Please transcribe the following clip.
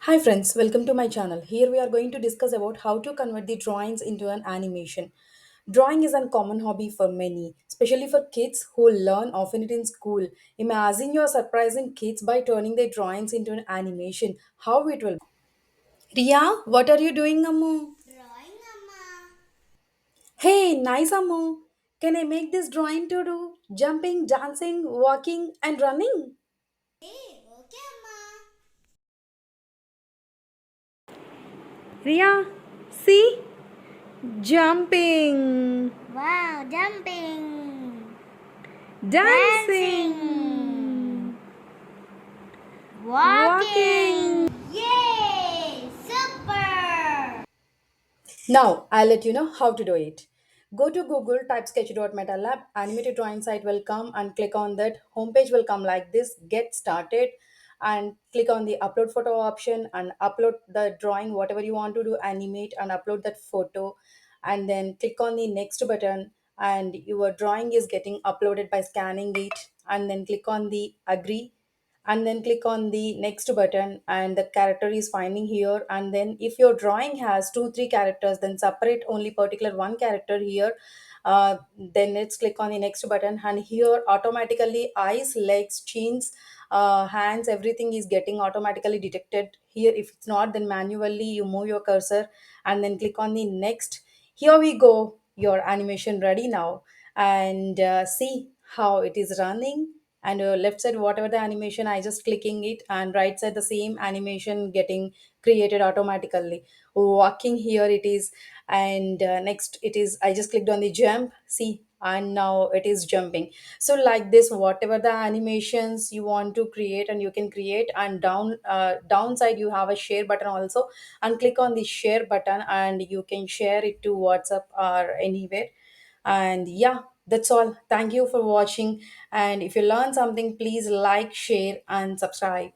Hi friends, welcome to my channel. Here we are going to discuss about how to convert the drawings into an animation. Drawing is a common hobby for many, especially for kids who learn often it in school. Imagine you are surprising kids by turning their drawings into an animation. How it will be. Ria, what are you doing, Ammu? Drawing, Amma. Hey, nice Ammu. Can I make this drawing to do? Jumping, dancing, walking and running? Hey, okay, Amma. Ria, see? Jumping, Wow, jumping, dancing, dancing, walking. walking. Yay! Super! Now, I'll let you know how to do it. Go to Google, type sketch.metalo, animated drawing site will come and click on that. Homepage will come like this, get started and click on the upload photo option and upload the drawing, whatever you want to do, animate and upload that photo and then click on the next button and your drawing is getting uploaded by scanning it and then click on the agree and then click on the next button and the character is finding here and then if your drawing has two three characters then separate only particular one character here. Then let's click on the next button and here automatically eyes, legs, chins, hands, everything is getting automatically detected here. If it's not, then manually you move your cursor and then click on the next. Here we go, your animation ready now. And see how it is running. And left side whatever the animation I just clicking it and right side the same animation getting created automatically. Walking here it is. And next it is I just clicked on the jump, see, and now it is jumping. So like this whatever the animations you want to create and you can create. And downside you have a share button also, and click on the share button and you can share it to WhatsApp or anywhere. And yeah, that's all. Thank you for watching. And if you learn something, please like, share, and subscribe.